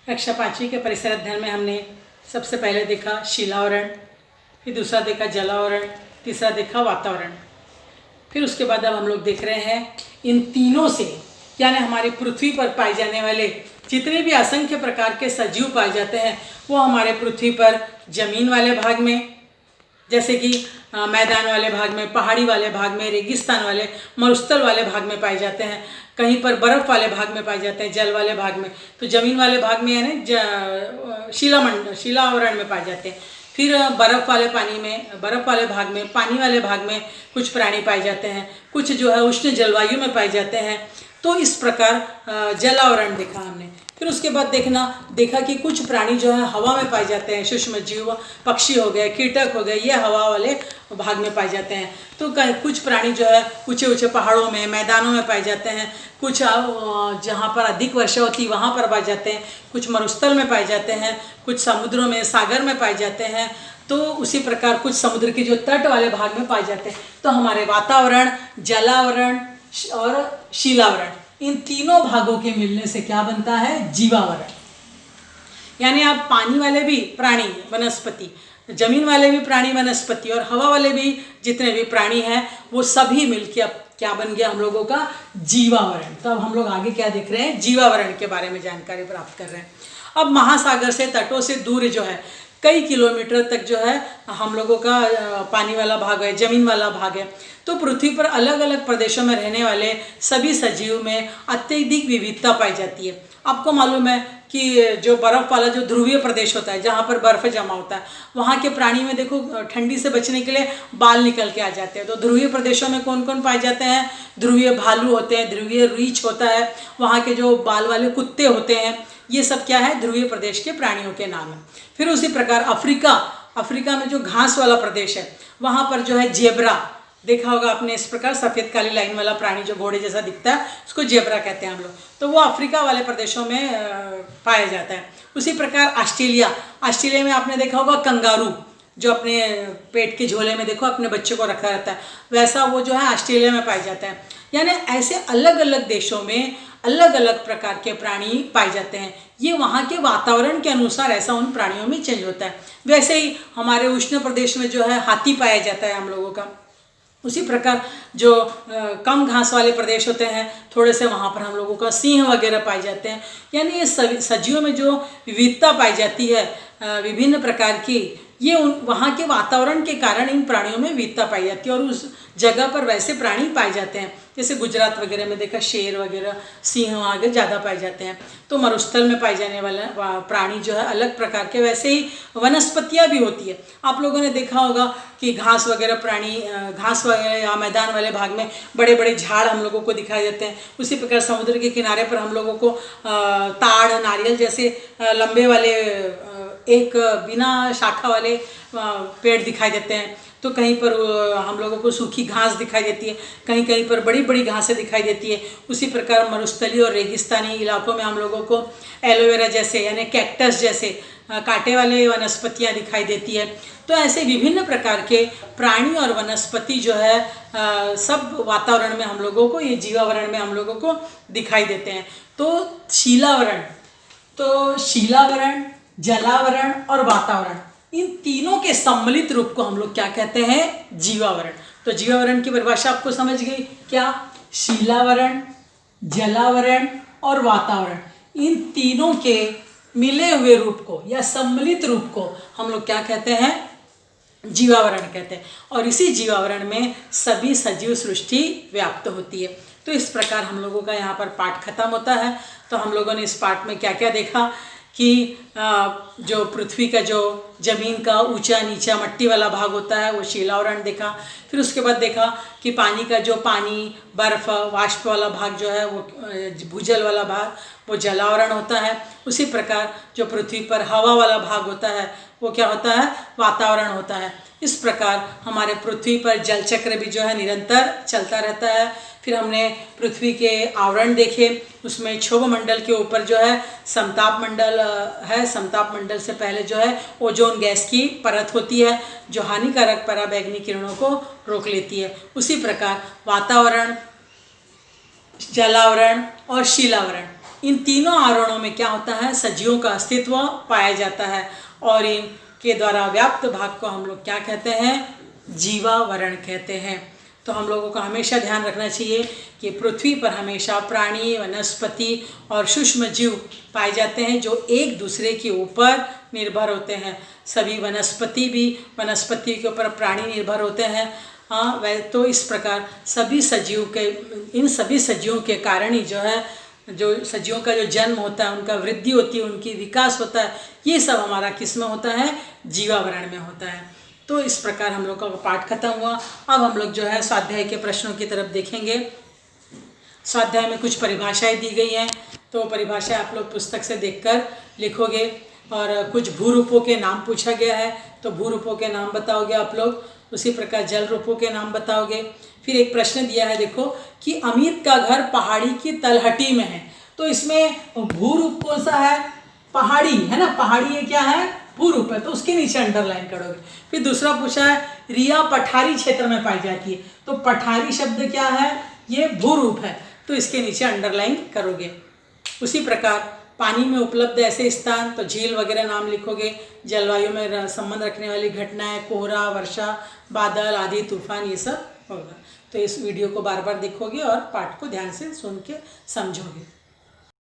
कक्षा 5वीं के परिसर अध्ययन में हमने सबसे पहले देखा शिलावरण, फिर दूसरा देखा जलावरण, तीसरा देखा वातावरण। फिर उसके बाद अब हम लोग देख रहे हैं इन तीनों से, यानी हमारी पृथ्वी पर पाए जाने वाले जितने भी असंख्य प्रकार के सजीव पाए जाते हैं वो हमारे पृथ्वी पर ज़मीन वाले भाग में, जैसे कि मैदान वाले भाग में, पहाड़ी वाले भाग में, रेगिस्तान वाले, मरुस्थल वाले भाग में पाए जाते हैं। कहीं पर बर्फ़ वाले भाग में पाए जाते हैं, जल वाले भाग में। तो ज़मीन वाले भाग में यानी शिलावरण में पाए जाते हैं। फिर बर्फ़ वाले पानी में, बर्फ़ वाले भाग में, पानी वाले भाग में कुछ प्राणी पाए जाते हैं, कुछ जो है उष्ण जलवायु में पाए जाते हैं। तो इस प्रकार जलावरण देखा हमने। फिर उसके बाद देखा कि कुछ प्राणी जो है हवा में पाए जाते हैं, सूक्ष्म जीव, पक्षी हो गए, कीटक हो गए, ये हवा वाले भाग में पाए जाते हैं। तो कुछ प्राणी जो है ऊंचे ऊंचे पहाड़ों में, मैदानों में पाए जाते हैं, कुछ जहाँ पर अधिक वर्षा होती है वहाँ पर पाए जाते हैं, कुछ मरुस्थल में पाए जाते हैं, कुछ समुद्रों में, सागर में पाए जाते हैं। तो उसी प्रकार कुछ समुद्र के जो तट वाले भाग में पाए जाते हैं। तो हमारे वातावरण, जलावरण और शिलावरण, इन तीनों भागों के मिलने से क्या बनता है? जीवावरण। यानी आप पानी वाले भी प्राणी, वनस्पति, जमीन वाले भी प्राणी, वनस्पति और हवा वाले भी जितने भी प्राणी हैं वो सभी मिलके अब क्या बन गया हम लोगों का? जीवावरण। तो अब हम लोग आगे क्या देख रहे हैं? जीवावरण के बारे में जानकारी प्राप्त कर रहे हैं। अब महासागर से, तटों से दूर जो है कई किलोमीटर तक जो है हम लोगों का पानी वाला भाग है, ज़मीन वाला भाग है। तो पृथ्वी पर अलग अलग प्रदेशों में रहने वाले सभी सजीव में अत्यधिक विविधता पाई जाती है। आपको मालूम है कि जो बर्फ़ वाला जो ध्रुवीय प्रदेश होता है, जहाँ पर बर्फ़ जमा होता है, वहाँ के प्राणी में देखो ठंडी से बचने के लिए बाल निकल के आ जाते हैं। तो ध्रुवीय प्रदेशों में कौन कौन पाए जाते हैं? ध्रुवीय भालू होते हैं, ध्रुवीय रीछ होता है, वहाँ के जो बाल वाले कुत्ते होते हैं, ये सब क्या है? ध्रुवीय प्रदेश के प्राणियों के नाम है। फिर उसी प्रकार अफ्रीका में जो घास वाला प्रदेश है वहाँ पर जो है जेब्रा, देखा होगा आपने, इस प्रकार सफ़ेद काली लाइन वाला प्राणी जो घोड़े जैसा दिखता है उसको जेब्रा कहते हैं हम लोग। तो वो अफ्रीका वाले प्रदेशों में पाया जाता है। उसी प्रकार ऑस्ट्रेलिया में आपने देखा होगा कंगारू, जो अपने पेट के झोले में देखो अपने बच्चे को रखा रहता है, वैसा वो जो है ऑस्ट्रेलिया में पाया जाता है। यानी ऐसे अलग अलग देशों में अलग अलग प्रकार के प्राणी पाए जाते हैं। ये वहाँ के वातावरण के अनुसार ऐसा उन प्राणियों में चेंज होता है। वैसे ही हमारे उष्ण प्रदेश में जो है हाथी पाया जाता है हम लोगों का। उसी प्रकार जो कम घास वाले प्रदेश होते हैं थोड़े से, वहाँ पर हम लोगों का सिंह वगैरह पाए जाते हैं। यानी ये सजीवों में जो विविधता पाई जाती है विभिन्न प्रकार की, ये वहाँ के वातावरण के कारण इन प्राणियों में विविधता पाई जाती है और उस जगह पर वैसे प्राणी पाए जाते हैं। जैसे गुजरात वगैरह में देखा शेर वगैरह, सिंह आगे ज़्यादा पाए जाते हैं। तो मरुस्थल में पाए जाने वाला प्राणी जो है अलग प्रकार के, वैसे ही वनस्पतियाँ भी होती है। आप लोगों ने देखा होगा कि घास वगैरह प्राणी, घास वगैरह या मैदान वाले भाग में बड़े बड़े झाड़ हम लोगों को दिखाई देते हैं। उसी प्रकार समुद्र के किनारे पर हम लोगों को ताड़, नारियल जैसे लंबे वाले एक बिना शाखा वाले पेड़ दिखाई देते हैं। तो कहीं पर हम लोगों को सूखी घास दिखाई देती है, कहीं कहीं पर बड़ी बड़ी घासें दिखाई देती है। उसी प्रकार मरुस्थलीय और रेगिस्तानी इलाकों में हम लोगों को एलोवेरा जैसे यानी कैक्टस जैसे कांटे वाले वनस्पतियाँ दिखाई देती है। तो ऐसे विभिन्न प्रकार के प्राणी और वनस्पति जो है सब वातावरण में हम लोगों को, ये जीवावरण में हम लोगों को दिखाई देते हैं। तो शिलावरण, जलावरण और वातावरण, इन तीनों के सम्मिलित रूप को हम लोग क्या कहते हैं? जीवावरण। तो जीवावरण की परिभाषा आपको समझ गई क्या? शिलावरण, जलावरण और वातावरण, इन तीनों के मिले हुए रूप को या सम्मिलित रूप को हम लोग क्या कहते हैं? जीवावरण कहते हैं। और इसी जीवावरण में सभी सजीव सृष्टि व्याप्त होती है। तो इस प्रकार हम लोगों का यहाँ पर पाठ खत्म होता है। तो हम लोगों ने इस पाठ में क्या क्या देखा कि जो पृथ्वी का जो ज़मीन का ऊंचा नीचा मट्टी वाला भाग होता है वो शिलावरण देखा। फिर उसके बाद देखा कि पानी का जो पानी, बर्फ़, वाष्प वाला भाग जो है वो भूजल वाला भाग वो जलावरण होता है। उसी प्रकार जो पृथ्वी पर हवा वाला भाग होता है वो क्या होता है? वातावरण होता है। इस प्रकार हमारे पृथ्वी पर जल चक्र भी जो है निरंतर चलता रहता है। फिर हमने पृथ्वी के आवरण देखे, उसमें क्षोभ मंडल के ऊपर जो है समताप मंडल है। समताप मंडल से पहले जो है ओजोन गैस की परत होती है जो हानिकारक पराबैंगनी किरणों को रोक लेती है। उसी प्रकार वातावरण, जलावरण और शिलावरण, इन तीनों आवरणों में क्या होता है, सजीवों का अस्तित्व पाया जाता है और इनके द्वारा व्याप्त भाग को हम लोग क्या कहते हैं, जीवावरण कहते हैं। तो हम लोगों को हमेशा ध्यान रखना चाहिए कि पृथ्वी पर हमेशा प्राणी, वनस्पति और सूक्ष्म जीव पाए जाते हैं जो एक दूसरे के ऊपर निर्भर होते हैं। सभी वनस्पति के ऊपर प्राणी निर्भर होते हैं। हाँ, वह तो इस प्रकार इन सभी सजीवों के कारण ही जो सजीवों का जो जन्म होता है, उनका वृद्धि होती है, उनकी विकास होता है, ये सब हमारा किस में होता है, जीवावरण में होता है। तो इस प्रकार हम लोग का पाठ खत्म हुआ। अब हम लोग जो है स्वाध्याय के प्रश्नों की तरफ देखेंगे। स्वाध्याय में कुछ परिभाषाएं दी गई हैं, तो परिभाषा आप लोग पुस्तक से देखकर लिखोगे। और कुछ भूरूपों के नाम पूछा गया है, तो भूरूपों के नाम बताओगे आप लोग। उसी प्रकार जल रूपों के नाम बताओगे। फिर एक प्रश्न दिया है, देखो कि अमित का घर पहाड़ी की तलहटी में है, तो इसमें भूरूप कौन सा है, पहाड़ी है ना, पहाड़ी ये क्या है, भूरूप है, तो उसके नीचे अंडरलाइन करोगे। फिर दूसरा पूछा है, रिया पठारी क्षेत्र में पाई जाती है, तो पठारी शब्द क्या है, ये भूरूप है, तो इसके नीचे अंडरलाइन करोगे। उसी प्रकार पानी में उपलब्ध ऐसे स्थान, तो झील वगैरह नाम लिखोगे। जलवायु में संबंध रखने वाली घटनाएं, कोहरा, वर्षा, बादल आदि, तूफान, ये सब होगा। तो इस वीडियो को बार बार देखोगे और पाठ को ध्यान से सुन के समझोगे।